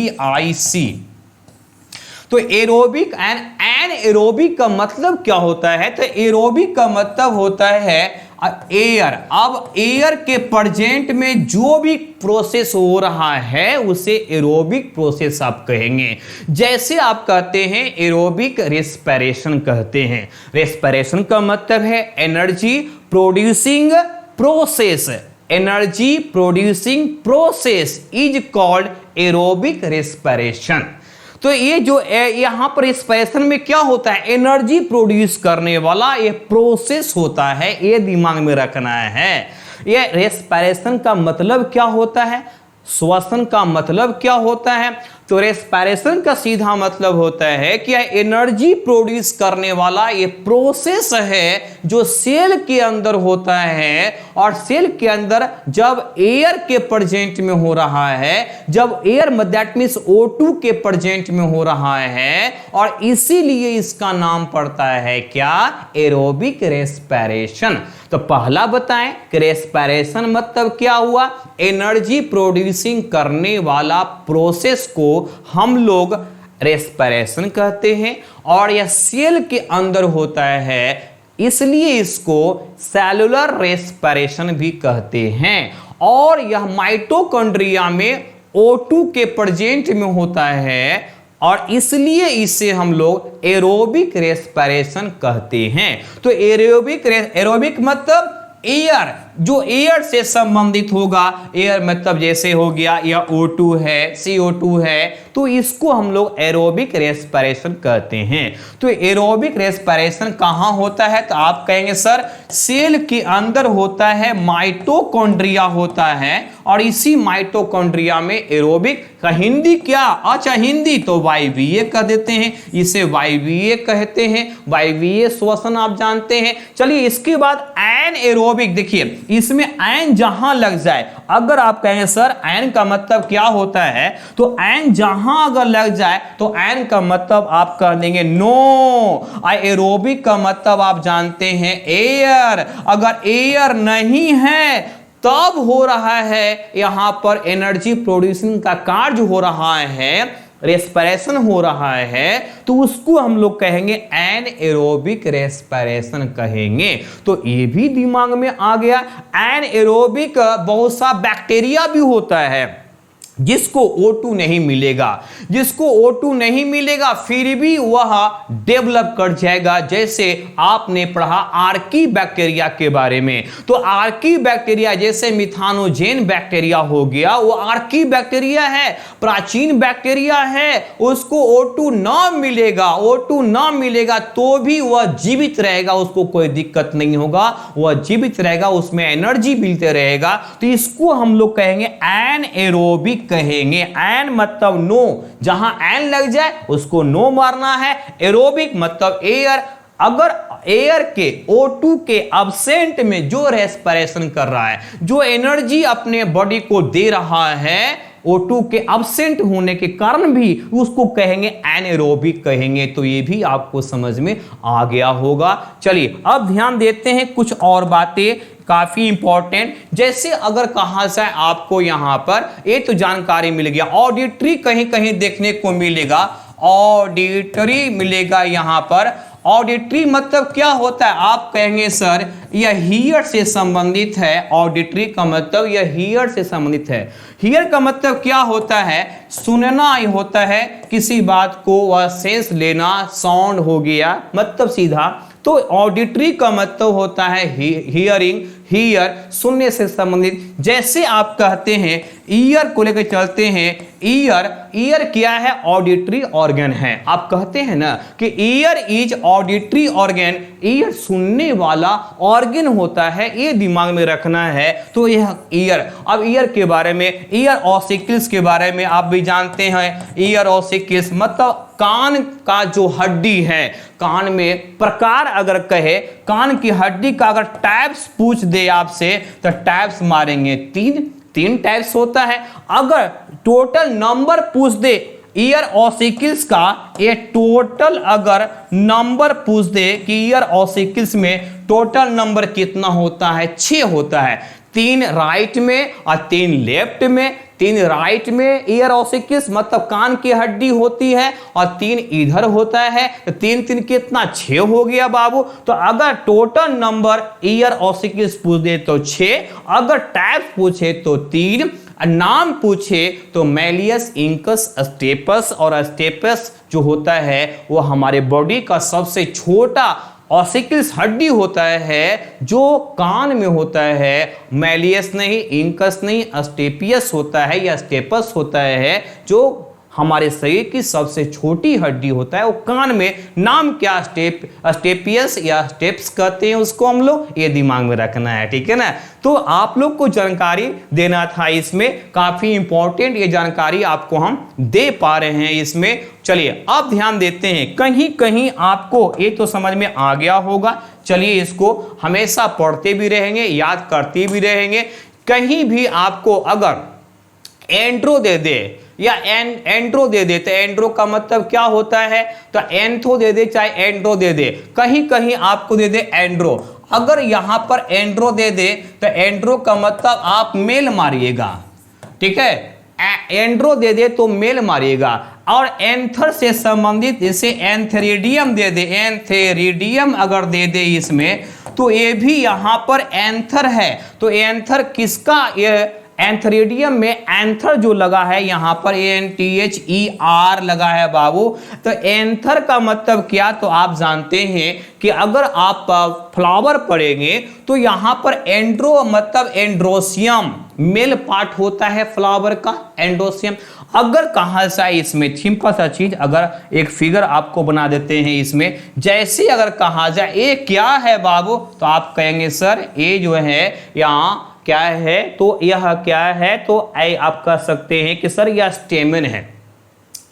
तो एरोबिक एन एरोबिक का मतलब क्या होता है, तो एरोबिक का मतलब होता है एयर। अब एयर के प्रेजेंट में जो भी प्रोसेस हो रहा है उसे एरोबिक प्रोसेस आप कहेंगे। जैसे आप कहते हैं एरोबिक रेस्पिरेशन कहते हैं, रेस्पिरेशन का मतलब है energy producing process, energy producing process is called aerobic respiration. तो ये जो यहाँ पर रेस्पिरेशन में क्या होता है, एनर्जी प्रोड्यूस करने वाला ये प्रोसेस होता है, ये दिमाग में रखना है। ये रेस्पिरेशन का मतलब क्या होता है, श्वसन का मतलब क्या होता है, तो रेस्पिरेशन का सीधा मतलब होता है कि एनर्जी प्रोड्यूस करने वाला ये प्रोसेस है जो सेल के अंदर होता है, और सेल के अंदर जब एयर के प्रेजेंट में हो रहा है, जब एयर दैट मींस O2 के प्रेजेंट में हो रहा है, और इसीलिए इसका नाम पड़ता है क्या, एरोबिक रेस्पिरेशन। तो पहला बताएं कि रेस्पिरेशन मतलब क्या हुआ, एनर्जी प्रोड्यूसिंग करने वाला प्रोसेस को हम लोग रेस्पिरेशन कहते हैं, और यह सेल के अंदर होता है, इसलिए इसको सेलुलर रेस्पिरेशन भी कहते हैं। और यह माइटोकॉन्ड्रिया में O2 के प्रेजेंट में होता है, और इसलिए इसे हम लोग एरोबिक रेस्पिरेशन कहते हैं। तो एरोबिक मतलब एयर, जो एयर से संबंधित होगा, एयर मतलब जैसे हो गया या O2 है, CO2 है, तो इसको हम लोग एरोबिक रेस्पिरेशन कहते हैं। तो एरोबिक रेस्पिरेशन कहाँ होता है, तो आप कहेंगे सर सेल के अंदर होता है, माइटोकॉन्ड्रिया होता है, और इसी माइटोकॉन्ड्रिया में एरोबिक का हिंदी क्या, अच्छा हिंदी तो वायवीय कह देते हैं, इसे वायवीय कहते हैं, वायवीय श्वसन आप जानते हैं। चलिए इसके बाद एनएरोबिक, देखिए इसमें एन जहां लग जाए, अगर आप कहें सर एन का मतलब क्या होता है, तो एन जहां अगर लग जाए तो एन का मतलब आप कह देंगे नो। एरोबिक का मतलब आप जानते हैं एयर, अगर एयर नहीं है तब हो रहा है यहां पर एनर्जी प्रोड्यूसिंग का कार्य हो रहा है, रेस्पिरेशन हो रहा है, तो उसको हम लोग कहेंगे एनएरोबिक रेस्पिरेशन कहेंगे। तो ये भी दिमाग में आ गया। एनएरोबिक बहुत सा बैक्टीरिया भी होता है जिसको O2 नहीं मिलेगा, जिसको O2 नहीं मिलेगा फिर भी वह डेवलप कर जाएगा। जैसे आपने पढ़ा आर्की बैक्टीरिया के बारे में, तो आर्की बैक्टीरिया जैसे मिथानोजेन बैक्टीरिया हो गया, वो आर्की बैक्टीरिया है, प्राचीन बैक्टीरिया है, उसको O2 ना मिलेगा, O2 ना मिलेगा तो भी वह जीवित रहेगा, उसको कोई दिक्कत नहीं होगा, वह जीवित रहेगा, उसमें एनर्जी मिलते रहेगा। तो इसको हम लोग कहेंगे एनएरोबिक कहेंगे। एन मतलब नो, जहां एन लग जाए उसको नो मारना है। एरोबिक मतलब एयर, अगर एयर के O2 के अब्सेंट में जो रेस्पिरेशन कर रहा है, जो एनर्जी अपने बॉडी को दे रहा है, O2 के अब्सेंट होने के कारण भी उसको कहेंगे एनएरोबिक कहेंगे। तो ये भी आपको समझ में आ गया होगा। चलिए अब ध्यान देते हैं कुछ और बातें काफी इंपॉर्टेंट। जैसे अगर कहा जाए आपको यहां पर ये तो जानकारी मिल गया, ऑडिटरी कहीं कहीं देखने को मिलेगा, ऑडिटरी मिलेगा यहां पर। ऑडिटरी मतलब क्या होता है, आप कहेंगे सर यह हियर से संबंधित है, ऑडिटरी का मतलब यह हियर से संबंधित है। हियर का मतलब क्या होता है, सुनना ही होता है किसी बात को, वह सेंस लेना, साउंड हो गया मतलब सीधा। तो ऑडिटरी का मतलब होता है हियरिंग, हीयर सुनने से संबंधित। जैसे आप कहते हैं ईयर को लेकर चलते हैं, ईयर, ईयर क्या है, ऑडिटरी ऑर्गन है। आप कहते हैं ना कि year is auditory organ, year सुनने वाला ऑर्गन होता है, ये दिमाग में रखना है। तो यह ईयर, अब ईयर के बारे में, ईयर ऑसिकल्स के बारे में आप भी जानते हैं। ईयर ऑसिकल्स मतलब कान का जो हड्डी है, कान में प्रकार अगर कहे, कान की हड्डी का अगर टाइप्स पूछ दे आपसे तो टाइप्स मारेंगे, तीन टाइप्स होता है। अगर टोटल नंबर पूछ दे ईयर ऑसिकल्स का, ये टोटल अगर नंबर पूछ दे कि ईयर ऑसिकल्स में टोटल नंबर कितना होता है, 6 होता है, 3 राइट में और 3 लेफ्ट में। 3 राइट में ईयर ऑसिकल्स मतलब कान की हड्डी होती है, और 3 इधर होता है, तो 3 कितना, 6 हो गया बाबू। तो अगर टोटल नंबर ईयर ऑसिकल्स पूछ दे तो 6, अगर टाइप पूछे तो 3, नाम पूछे तो मैलियस, इंकस, स्टेपस। और स्टेपस जो होता है वो हमारे बॉडी का सबसे छोटा ऑसिकल्स हड्डी होता है जो कान में होता है। मैलियस नहीं, इंकस नहीं, स्टेपियस होता है या स्टेपस होता है जो हमारे शरीर की सबसे छोटी हड्डी होता है वो कान में, नाम क्या, स्टेपियस या स्टेप्स कहते हैं उसको हम लोग, ये दिमाग में रखना है, ठीक है ना। तो आप लोग को जानकारी देना था, इसमें काफी इंपॉर्टेंट ये जानकारी आपको हम दे पा रहे हैं इसमें। चलिए अब ध्यान देते हैं, कहीं कहीं आपको ये तो समझ में आ गया होगा, चलिए इसको हमेशा पढ़ते भी रहेंगे, याद करते भी रहेंगे। कहीं भी आपको अगर एंड्रो दे दे या एंड्रो दे दे, तो एंड्रो का मतलब क्या होता है, तो एंथो दे दे चाहे एंड्रो दे दे, कहीं कहीं आपको दे दे एंड्रो। अगर यहां पर एंड्रो दे दे तो एंड्रो का मतलब आप मेल मारिएगा, ठीक है, एंड्रो दे दे तो मेल मारिएगा। और एंथर से संबंधित जैसे एंथेरिडियम दे दे, एंथेरिडियम अगर दे दे इसमें, तो ये भी यहां पर एंथर है। तो एंथर किसका, ये एंथेरिडियम में एंथर जो लगा है यहां पर ANTHER लगा है बाबू। तो एंथर का मतलब क्या, तो आप जानते हैं कि अगर आप फ्लावर पढ़ेंगे तो यहां पर एंड्रो मतलब एंड्रोसियम, मेल पार्ट होता है फ्लावर का, एंड्रोसियम। अगर कहा जाए इसमें सिंपल सा चीज, अगर एक फिगर आपको बना देते हैं इसमें, जैसे अगर कहा जाए ये क्या है बाबू, तो आप कहेंगे सर ये जो है यहाँ क्या है, तो यह क्या है, तो आप कह सकते हैं कि सर यह स्टेमन है,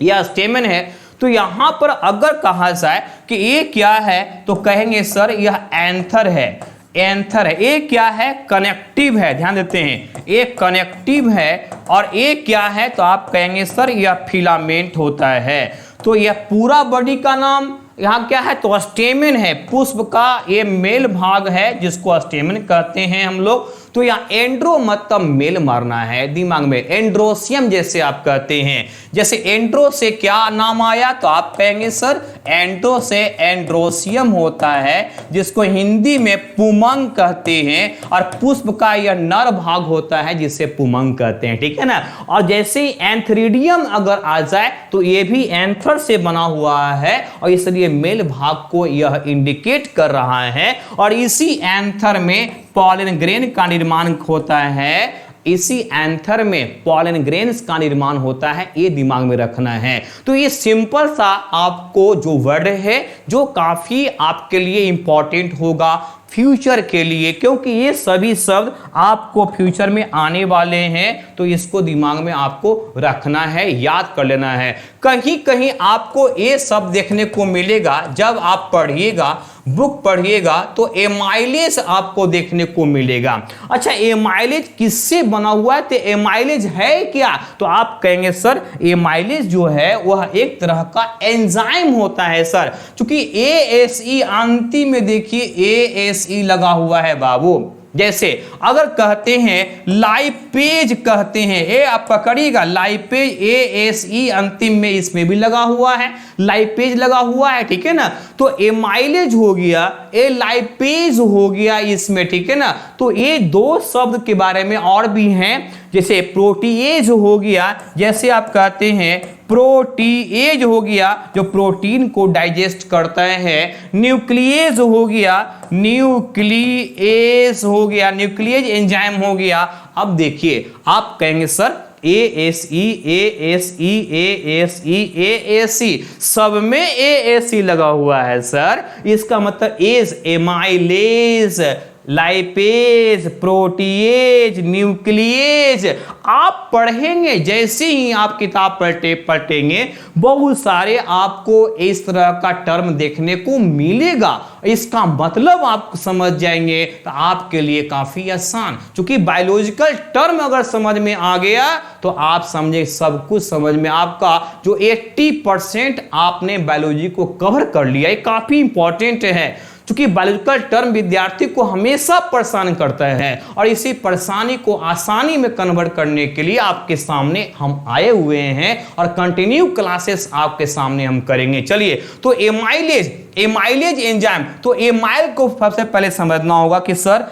यह स्टेमन है। तो यहां पर अगर कहा जाए कि ये क्या है, तो कहेंगे सर यह एंथर है, एंथर है। ये क्या है, कनेक्टिव है, ध्यान देते हैं, ये कनेक्टिव है। और ये क्या है, तो आप कहेंगे सर यह फिलामेंट होता है। तो यह पूरा बॉडी का नाम यहाँ क्या है, तो स्टेमन है, पुष्प का ये मेल भाग है जिसको स्टेमन कहते हैं हम लोग। तो यहाँ एंड्रो मतलब मेल मारना है दिमाग में, एंड्रोसियम जैसे आप कहते हैं। जैसे एंड्रो से क्या नाम आया, तो आप कहेंगे सर एंड्रो से एंड्रोसियम होता है जिसको हिंदी में पुमंग कहते हैं, और पुष्प का यह नर भाग होता है जिसे पुमंग कहते हैं, ठीक है ना। और जैसे ही एंथेरिडियम अगर आ जाए तो ये भी एंथर से बना हुआ है और इसलिए मेल भाग को यह इंडिकेट कर रहा है। और इसी एंथर में पॉलन ग्रेन का निर्माण होता है, इसी एंथर में पॉलन ग्रेन्स का निर्माण होता है, ये दिमाग में रखना है। तो ये सिंपल सा आपको जो वर्ड है जो काफी आपके लिए इंपॉर्टेंट होगा फ्यूचर के लिए, क्योंकि ये सभी शब्द आपको फ्यूचर में आने वाले हैं। तो इसको दिमाग में आपको रखना है, याद कर लेना है। कहीं कहीं आपको ये शब्द देखने को मिलेगा जब आप पढ़िएगा, बुक पढ़िएगा, तो एमाइलेज आपको देखने को मिलेगा। अच्छा, एमाइलेज किससे बना हुआ है, तो एमाइलेज है क्या, तो आप कहेंगे सर एमाइलेज जो है वह एक तरह का एंजाइम होता है सर। चूंकि ASE अंतिम में देखिए ASE लगा हुआ है बाबू। जैसे अगर कहते हैं लाइपेज कहते हैं, ये आप पकड़िएगा, लाइपेज ASE अंतिम में इसमें भी लगा हुआ है, लाइपेज लगा हुआ है, ठीक है ना। तो एमाइलेज हो गया, ए लाइपेज हो गया इसमें, ठीक है ना। तो ये दो शब्द के बारे में और भी हैं, जैसे प्रोटीएज हो गया, जैसे आप कहते हैं प्रोटीएज हो गया जो प्रोटीन को डाइजेस्ट करता है, न्यूक्लिएज हो गया, न्यूक्लिएज हो गया, न्यूक्लिएज एंजाइम हो गया। अब देखिए आप कहेंगे sir ASE ASE ASE ASE सब में ASE लगा हुआ है सर, इसका मतलब ase, amylase, lipase, protease, nuclease. आप पढ़ेंगे, जैसे ही आप किताब पलटेंगे बहुत सारे आपको इस तरह का टर्म देखने को मिलेगा, इसका मतलब आप समझ जाएंगे तो आपके लिए काफी आसान। क्योंकि बायोलॉजिकल टर्म अगर समझ में आ गया तो आप समझे सब कुछ समझ में, आपका जो 80% आपने बायोलॉजी को कवर कर लिया, ये काफी इंपॉर्टेंट है। क्योंकि बायोलॉजिकल टर्म विद्यार्थी को हमेशा परेशान करता है और इसी परेशानी को आसानी में कन्वर्ट करने के लिए आपके सामने हम आए हुए हैं और कंटिन्यू क्लासेस आपके सामने हम करेंगे। चलिए, तो एमाइलेज, एमाइलेज एंजाइम, तो एमाइल को सबसे पहले समझना होगा कि सर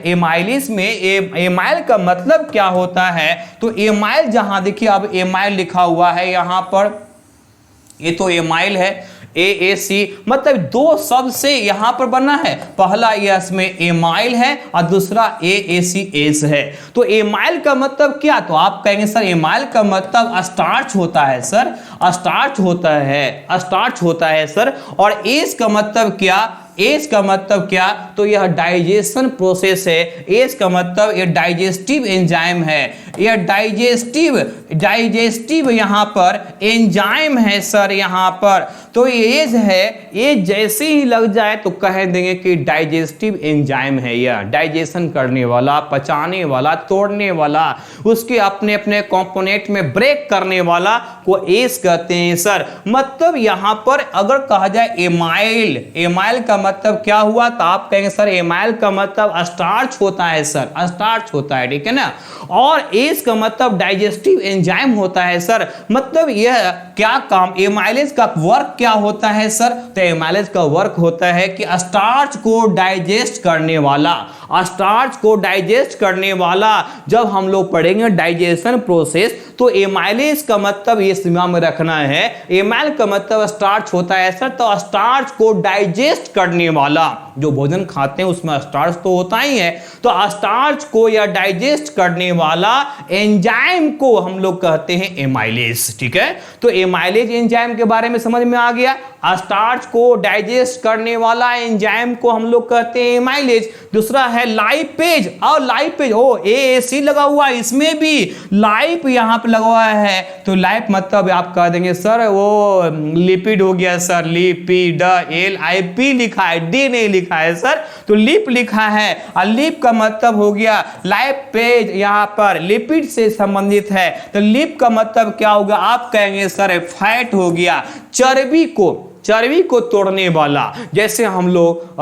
एमाइलेज में एमाइल का मतलब क्या होता है। तो एमाइल, जहां देखिए अब एमाइल लिखा हुआ है यहां पर, ये तो एमाइल है। AAC मतलब दो शब्द से यहां पर बना है, पहला ये इसमें एमाइल है और दूसरा AACS है। तो एमाइल का मतलब क्या, तो आप कहेंगे सर एमाइल का मतलब स्टार्च होता है सर, स्टार्च होता है, स्टार्च होता है सर। और एस का मतलब क्या, एस का मतलब क्या, तो यह डाइजेशन प्रोसेस है, एस का मतलब यह डाइजेस्टिव एंजाइम है, यह डाइजेस्टिव यहां पर एंजाइम है सर यहां पर। तो एज है, ये जैसे ही लग जाए तो कह देंगे कि डाइजेस्टिव एंजाइम है, यह डाइजेशन करने वाला, पचाने वाला, तोड़ने वाला, उसके अपने अपने कंपोनेंट में ब्रेक करने वाला को एस कहते हैं सर। मतलब यहां पर अगर कहा जाए एमाइल, एमाइल का मतलब क्या हुआ, तो आप कहेंगे सर एमाइल का मतलब स्टार्च होता है सर, स्टार्च होता है, ठीक है ना। और एस का मतलब डाइजेस्टिव एंजाइम होता है सर। मतलब यह क्या काम, एमाइलेज का वर्क क्या होता है सर, तो एमाइलेज का वर्क होता है कि स्टार्च को डाइजेस्ट करने वाला, स्टार्च को डाइजेस्ट करने वाला। जब हम लोग पढ़ेंगे डाइजेशन प्रोसेस तो एमाइलेज का मतलब ये दिमाग में रखना है, एमाइल का मतलब स्टार्च होता है सर। तो स्टार्च को डाइजेस्ट करने वाला, जो भोजन खाते हैं उसमें स्टार्च तो होता ही है, तो स्टार्च को या डाइजेस्ट करने वाला एंजाइम को हम लोग कहते हैं एमाइलेज, ठीक है। तो एमाइलेज एंजाइम के बारे में समझ में आ गया। स्टार्च को डाइजेस्ट करने वाला एंजाइम को हम लोग कहते हैं एमाइलेज। दूसरा है लाइपेज, और लाइपेज ओ AAC लगा हुआ है, इसमें भी लाइप यहां पे लगा हुआ है। तो लाइप मतलब आप कह देंगे सर वो लिपिड हो गया सर, लिपिड, LIP लिखा है, D नहीं लिखा है सर, तो लिप लिखा है। और लिप का मतलब हो गया लाइपेज, यहां पर लिपिड से संबंधित है। तो लिप का मतलब क्या होगा, आप कहेंगे सर फैट हो गया, चर्बी को तोड़ने वाला। जैसे हम लोग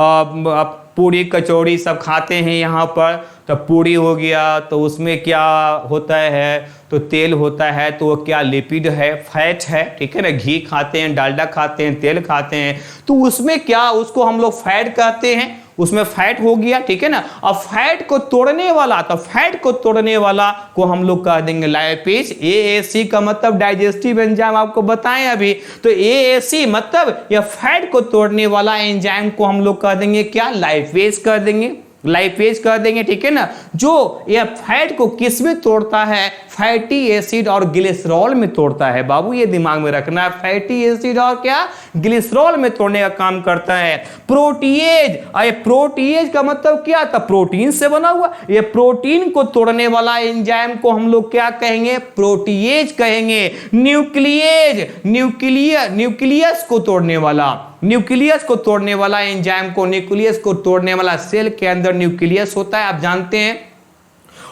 पूरी कचौड़ी सब खाते हैं यहाँ पर, तो पूरी हो गया तो उसमें क्या होता है, तो तेल होता है, तो वो क्या लिपिड है, फैट है, ठीक है ना। घी खाते हैं, डालडा खाते हैं, तेल खाते हैं, तो उसमें क्या, उसको हम लोग फैट कहते हैं, उसमें फैट हो गया, ठीक है ना। अब फैट को तोड़ने वाला, तो फैट को तोड़ने वाला को हम लोग कह देंगे लाइपेज। AAC का मतलब डाइजेस्टिव एंजाइम आपको बताएं अभी, तो AAC मतलब यह फैट को तोड़ने वाला एंजाइम को हम लोग कह देंगे क्या, लाइपेज कह देंगे, लाइपेज कह देंगे, ठीक है ना। जो यह फैट को किस में तोड़ता है, फैटी एसिड और ग्लिसरॉल में तोड़ता है। बाबू ये दिमाग में रखना है, फैटी एसिड और क्या, ग्लिसरॉल में तोड़ने का काम करता है। प्रोटीएज, अरे प्रोटीएज का मतलब क्या था, प्रोटीन से बना हुआ, ये प्रोटीन को तोड़ने वाला एंजाइम को हम लोग क्या कहेंगे, प्रोटीएज कहेंगे। न्यूक्लिएज, न्यूक्लियस को तोड़ने वाला, न्यूक्लियस को तोड़ने वाला एंजाइम को, न्यूक्लियस को तोड़ने वाला, सेल के अंदर न्यूक्लियस होता है आप जानते हैं,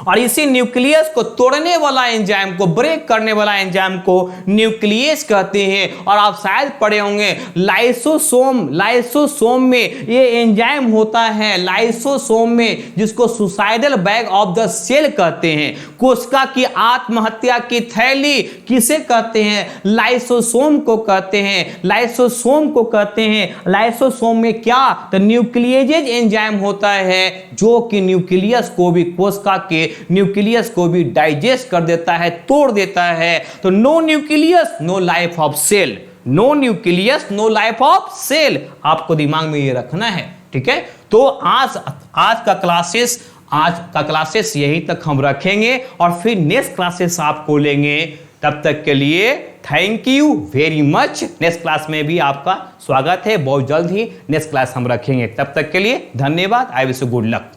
और इसी न्यूक्लियस को तोड़ने वाला एंजाइम को, ब्रेक करने वाला एंजाइम को न्यूक्लियस कहते हैं। और आप शायद पढ़े होंगे लाइसोसोम, लाइसोसोम में ये एंजाइम होता है, लाइसोसोम में, जिसको suicidal bag of the cell कहते हैं। कोशिका की आत्महत्या की थैली किसे कहते हैं, लाइसोसोम को कहते हैं, लाइसोसोम को कहते हैं। लाइसोसोम में क्या, तो न्यूक्लियेज एंजाइम होता है, जो कि न्यूक्लियस को भी, कोशिका के न्यूक्लियस को भी डाइजेस्ट कर देता है, तोड़ देता है। तो no nucleus no life of cell, no nucleus no life of cell, आपको दिमाग में ये रखना है, ठीक है। तो आज का क्लासेस यहीं तक हम रखेंगे और फिर नेक्स्ट क्लासेस आपको लेंगे। तब तक के लिए thank you very much. Next class में भी आपका स्वागत है, बहुत जल्द ही नेक्स्ट क्लास हम रखेंगे। तब तक के लिए धन्यवाद। I wish you good luck.